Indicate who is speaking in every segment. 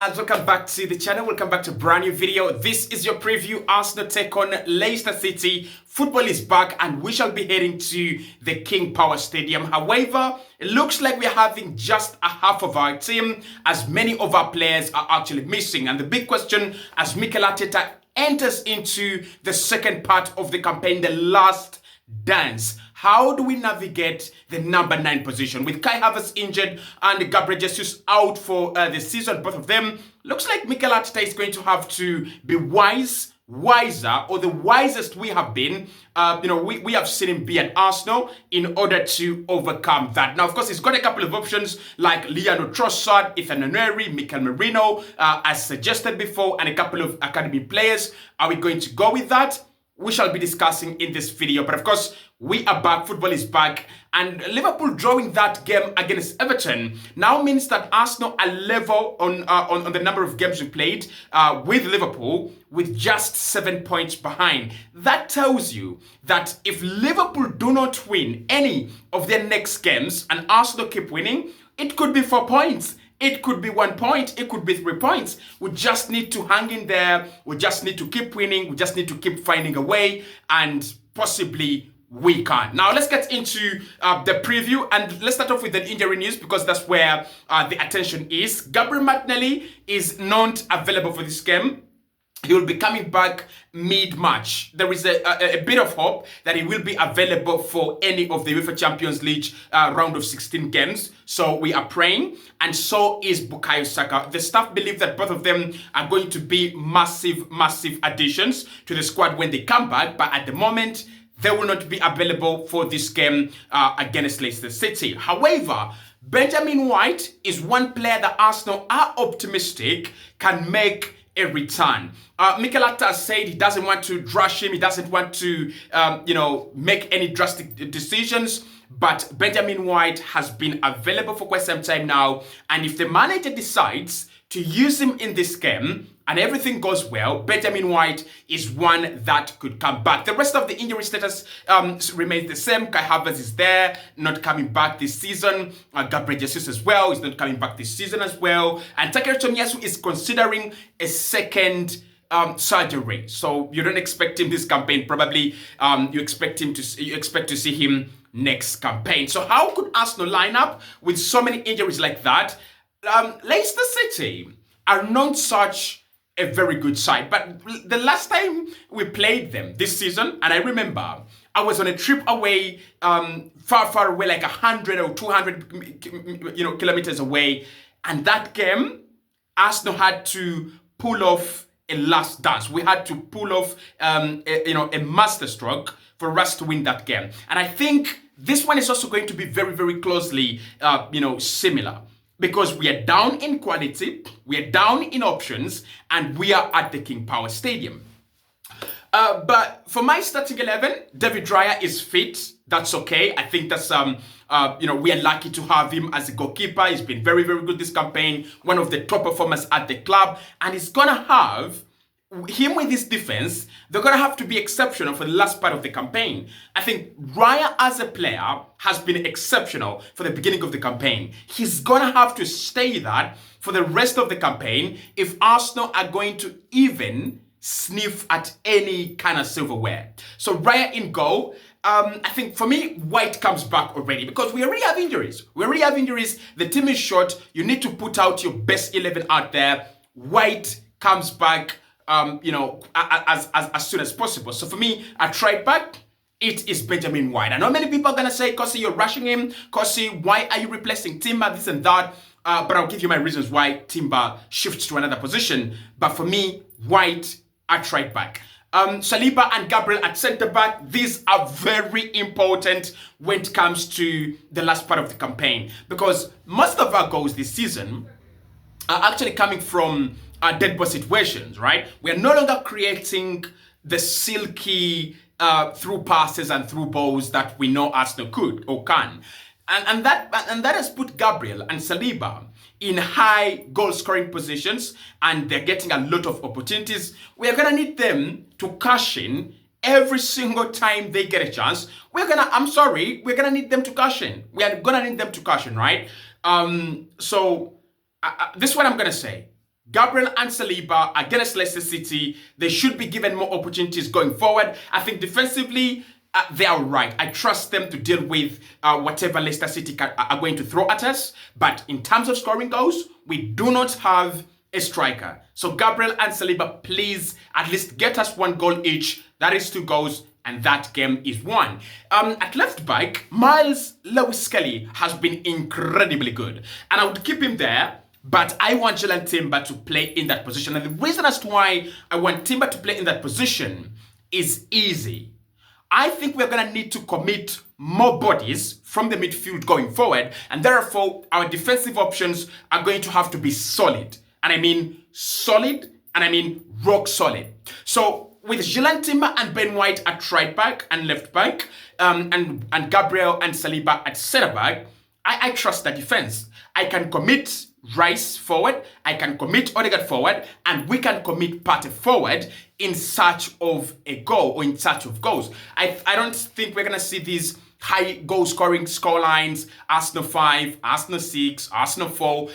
Speaker 1: And welcome back to the channel. Welcome back to a brand new video. This is your preview. Arsenal take on Leicester City. Football is back and we shall be heading to the King Power Stadium. However, it looks like we're having just a half of our team as many of our players are actually missing. And the big question as Mikel Arteta enters into the second part of the campaign, the last dance. How do we navigate the number 9 position? With Kai Havertz injured and Gabriel Jesus out for the season, both of them, looks like Mikel Arteta is going to have to be wiser, or the wisest we have been. We have seen him be at Arsenal in order to overcome that. Now, of course, he's got a couple of options like Leandro Trossard, Ethan Nwaneri, Mikel Merino, as suggested before, and a couple of academy players. Are we going to go with that? We shall be discussing in this video. But of course, we are back. Football is back. And Liverpool drawing that game against Everton now means that Arsenal are level on the number of games we played with Liverpool, with just 7 points behind. That tells you that if Liverpool do not win any of their next games and Arsenal keep winning, it could be 4 points. It could be 1 point, it could be 3 points. We just need to hang in there. We just need to keep winning. We just need to keep finding a way, and possibly we can. Now, let's get into the preview, and let's start off with the injury news because that's where the attention is. Gabriel Martinelli is not available for this game. He will be coming back mid-March. There is a bit of hope that he will be available for any of the UEFA Champions League round of 16 games. So we are praying, and so is Bukayo Saka. The staff believe that both of them are going to be massive additions to the squad when they come back. But at the moment, they will not be available for this game against Leicester City. However, Benjamin White is one player that Arsenal are optimistic can make a return. Mikel Arteta said he doesn't want to rush him. He doesn't want to, make any drastic decisions. But Benjamin White has been available for quite some time now. And if the manager decides to use him in this game and everything goes well, Benjamin White is one that could come back. The rest of the injury status remains the same. Kai Havertz is there, not coming back this season. Gabriel Jesus as well is not coming back this season as well. And Takehiro Tomiyasu is considering a second surgery. So you don't expect him this campaign. Probably you expect to see him next campaign. So how could Arsenal line up with so many injuries like that? Leicester City are not such a very good side, but the last time we played them this season, and I remember I was on a trip away, far away, like 100 or 200 kilometers away, and that game Arsenal had to pull off a last dance. We had to pull off a master stroke for us to win that game. And I think this one is also going to be very closely similar, because we are down in quality, we are down in options, and we are at the King Power Stadium. But for my starting 11, David Raya is fit. That's okay. I think that's we are lucky to have him as a goalkeeper. He's been very good this campaign, one of the top performers at the club, and he's gonna have him with his defense. They're gonna have to be exceptional for the last part of the campaign. I think Raya as a player has been exceptional for the beginning of the campaign. He's gonna have to stay that for the rest of the campaign if Arsenal are going to even sniff at any kind of silverware. So Raya in goal. I think for me, White comes back already because we already have injuries. The team is short. You need to put out your best 11 out there. White comes back as soon as possible. So for me, at right back, it is Benjamin White. I know many people are gonna say, Kosi, you're rushing him. Kosi, why are you replacing Timber, this and that? But I'll give you my reasons why Timber shifts to another position. But for me, White at right back. Saliba and Gabriel at centre back. These are very important when it comes to the last part of the campaign, because most of our goals this season are actually coming from dead ball situations, right? We are no longer creating the silky through passes and through balls that we know Arsenal could or can. And that has put Gabriel and Saliba in high goal scoring positions, and they're getting a lot of opportunities. We are gonna need them to cash in every single time they get a chance. We're gonna need them to cash in. We are gonna need them to cash in, right? So this is what I'm gonna say. Gabriel and Saliba against Leicester City, they should be given more opportunities going forward. I think defensively, they are right. I trust them to deal with whatever Leicester City are going to throw at us. But in terms of scoring goals, we do not have a striker. So Gabriel and Saliba, please at least get us 1 goal each. That is 2 goals. And that game is won. At left back, Miles Lewis-Skelly has been incredibly good. And I would keep him there, but I want Jalen Timber to play in that position. And the reason as to why I want Timber to play in that position is easy. I think we're going to need to commit more bodies from the midfield going forward. And therefore, our defensive options are going to have to be solid. And I mean solid, and I mean rock solid. So with Jalen Timber and Ben White at right back and left back, and Gabriel and Saliba at centre back, I trust the defense. I can commit Rice forward, I can commit Odegaard forward, and we can commit Partey forward in search of a goal or in search of goals. I don't think we're going to see these high goal scoring score lines, Arsenal 5, Arsenal 6, Arsenal 4.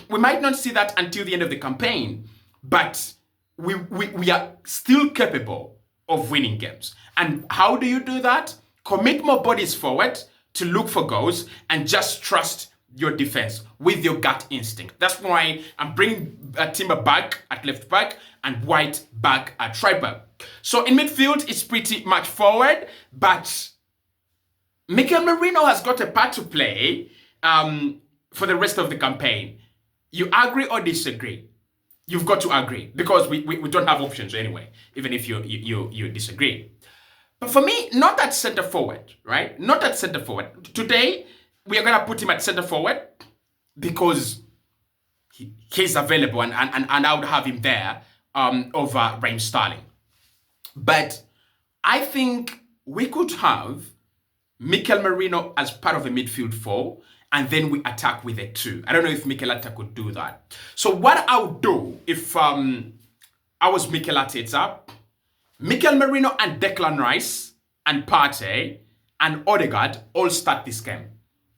Speaker 1: We might not see that until the end of the campaign, but we are still capable of winning games. And how do you do that? Commit more bodies forward to look for goals and just trust your defense with your gut instinct. That's why I'm bringing Timber back at left back and White back at right back. So in midfield, it's pretty much forward, but Mikel Merino has got a part to play for the rest of the campaign. You agree or disagree? You've got to agree, because we don't have options anyway, even if you disagree. But for me, not at center forward, right? Not at center forward. Today, we are going to put him at center forward because he's available, and I would have him there over Raheem Sterling. But I think we could have Mikel Merino as part of the midfield 4, and then we attack with a 2. I don't know if Mikel Arteta could do that. So what I would do if I was Mikel Arteta, Mikel Merino and Declan Rice and Partey and Odegaard all start this game.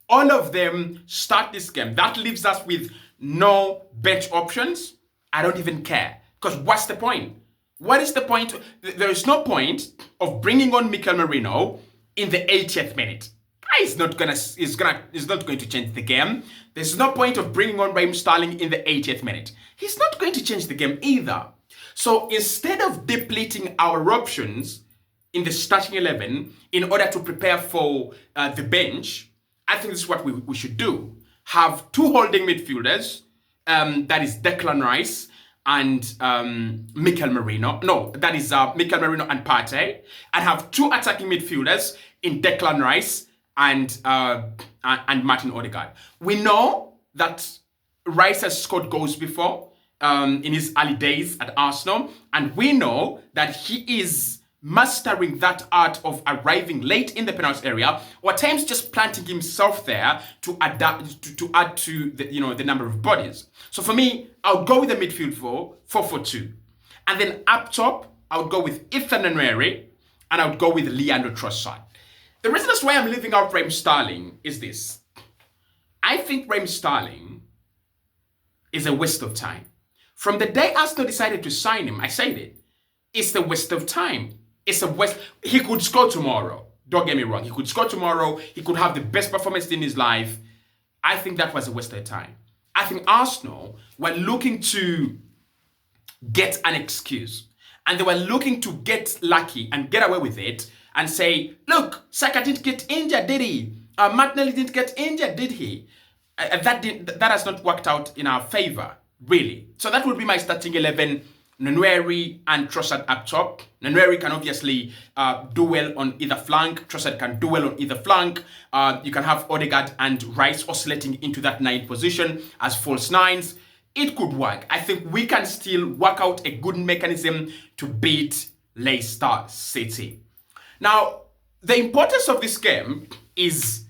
Speaker 1: All of them start this game. That leaves us with no bench options. I don't even care. Because what's the point? What is the point? There is no point of bringing on Mikel Merino in the 80th minute. Is not going to change the game. There's no point of bringing on Raheem Sterling in the 80th minute. He's not going to change the game either. So instead of depleting our options in the starting 11 in order to prepare for the bench, I think this is what we should do. Have 2 holding midfielders, that is Declan Rice and Mikel Merino. No, that is Mikel Merino and Partey. And have 2 attacking midfielders in Declan Rice and Martin Odegaard. We know that Rice has scored goals before in his early days at Arsenal, and we know that he is mastering that art of arriving late in the penalty area, or at times just planting himself there to adapt to add to the number of bodies. So for me, I'll go with the midfield 4-4-2, and then up top, I would go with Ethan Nwaneri, and I would go with Leandro Trossard. The reason that's why I'm leaving out Raheem Sterling is this. I think Raheem Sterling is a waste of time. From the day Arsenal decided to sign him, I said it. It's a waste of time. It's a waste. He could score tomorrow. Don't get me wrong. He could score tomorrow. He could have the best performance in his life. I think that was a waste of time. I think Arsenal were looking to get an excuse. And they were looking to get lucky and get away with it and say, look, Saka didn't get injured, did he? Martinelli didn't get injured, did he? That has not worked out in our favor, really. So that would be my starting 11, Nwaneri and Trossard up top. Nwaneri can obviously do well on either flank. Trossard can do well on either flank. You can have Odegaard and Rice oscillating into that 9 position as false 9s. It could work. I think we can still work out a good mechanism to beat Leicester City. Now, the importance of this game is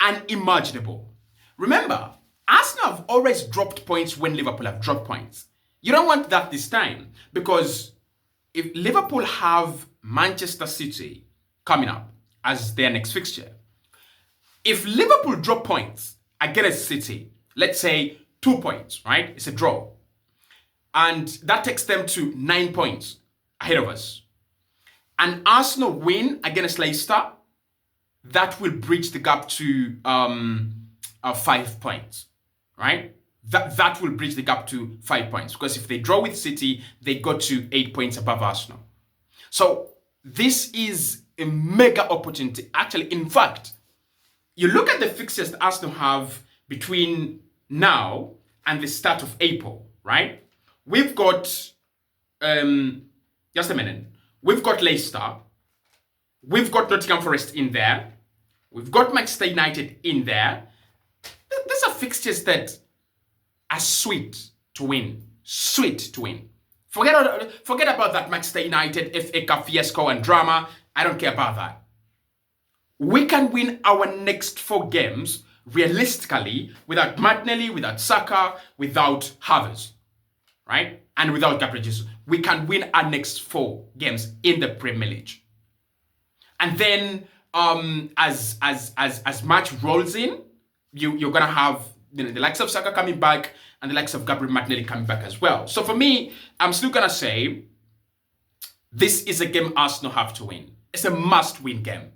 Speaker 1: unimaginable. Remember, Arsenal have always dropped points when Liverpool have dropped points. You don't want that this time, because if Liverpool have Manchester City coming up as their next fixture, if Liverpool drop points against City, let's say 2 points, right? It's a draw. And that takes them to 9 points ahead of us. And Arsenal win against Leicester, that will bridge the gap to 5 points, right? That will bridge the gap to 5 points, because if they draw with City, they go to 8 points above Arsenal. So this is a mega opportunity. Actually, in fact, you look at the fixtures that Arsenal have between now and the start of April, right? We've got, just a minute. We've got Leicester. We've got Nottingham Forest in there. We've got Manchester United in there. These are fixtures that are sweet to win. Sweet to win. Forget about that Manchester United FA Cup fiasco and drama. I don't care about that. We can win our next 4 games realistically without Martinelli, without Saka, without Havertz, right? And without Gabriel Jesus. We can win our next 4 games in the Premier League. And then as March rolls in, you're gonna have the likes of Saka coming back and the likes of Gabriel Martinelli coming back as well. So for me, I'm still gonna say this is a game Arsenal have to win. It's a must-win game.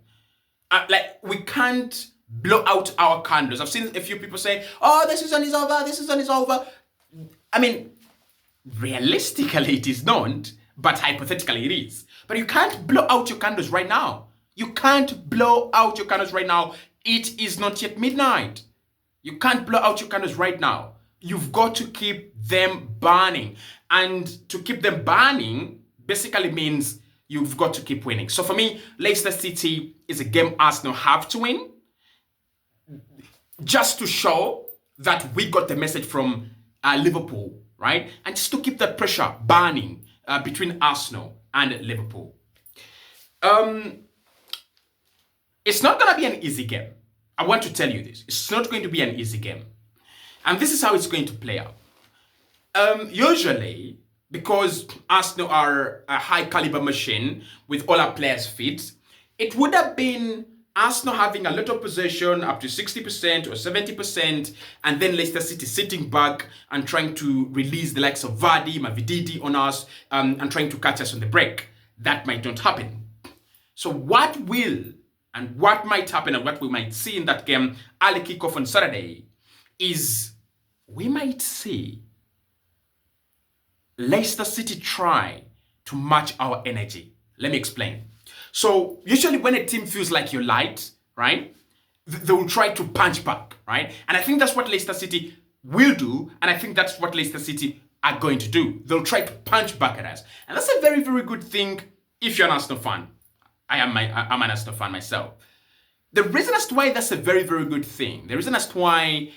Speaker 1: We can't blow out our candles. I've seen a few people say, "Oh, this season is over. This season is over." I mean, realistically, it is not, but hypothetically, it is. But you can't blow out your candles right now. You can't blow out your candles right now. It is not yet midnight. You can't blow out your candles right now. You've got to keep them burning. And to keep them burning basically means you've got to keep winning. So for me, Leicester City is a game Arsenal have to win, just to show that we got the message from Liverpool, right? And just to keep that pressure burning between Arsenal and Liverpool. It's not going to be an easy game. I want to tell you this. It's not going to be an easy game. And this is how it's going to play out. Usually, because Arsenal are a high caliber machine with all our players fit, it would have been Arsenal having a lot of possession up to 60% or 70%, and then Leicester City sitting back and trying to release the likes of Vardy, Mavididi on us, and trying to catch us on the break. That might not happen. So what will and what might happen and what we might see in that game, early kickoff on Saturday, is we might see Leicester City try to match our energy. Let me explain. So usually when a team feels like you're light, right, they will try to punch back, right? And I think that's what Leicester City will do, and I think that's what Leicester City are going to do. They'll try to punch back at us. And that's a very, very good thing if you're an Arsenal fan. I'm an Arsenal fan myself. The reason as to why that's a very, very good thing, the reason as to why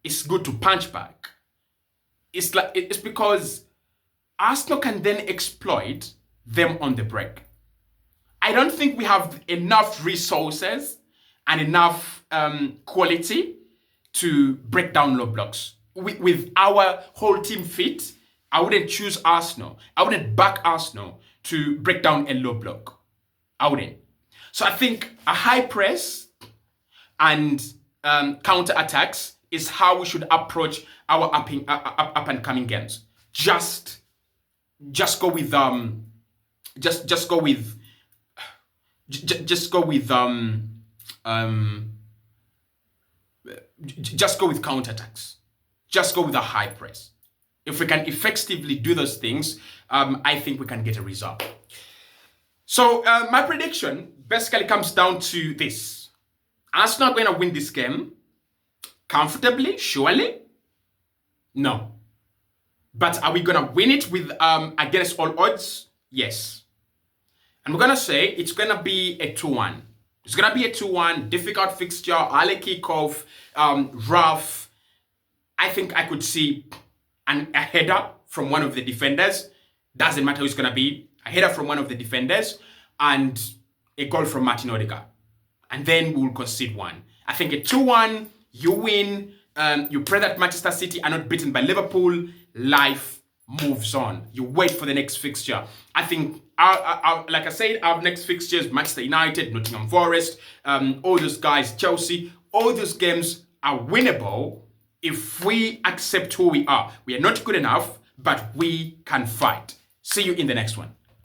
Speaker 1: it's good to punch back, it's because Arsenal can then exploit them on the break. I don't think we have enough resources and enough quality to break down low blocks. With our whole team fit, I wouldn't choose Arsenal. I wouldn't back Arsenal to break down a low block. I wouldn't. So I think a high press and counter attacks is how we should approach our up and coming games. Just go with just go with counterattacks. Just go with a high press. If we can effectively do those things, I think we can get a result. So my prediction basically comes down to this. Arsenal are going to win this game comfortably, surely? No. But are we going to win it with against all odds? Yes. And we're going to say it's going to be a 2-1. It's going to be a 2-1, difficult fixture, early kickoff, rough. I think I could see a header from one of the defenders. Doesn't matter who it's going to be. A header from one of the defenders and a goal from Martin Odegaard. And then we'll concede one. I think a 2-1, you win. You pray that Manchester City are not beaten by Liverpool. Life moves on. You wait for the next fixture. I think, like I said, our next fixtures, Manchester United, Nottingham Forest, all those guys, Chelsea, all those games are winnable if we accept who we are. We are not good enough, but we can fight. See you in the next one.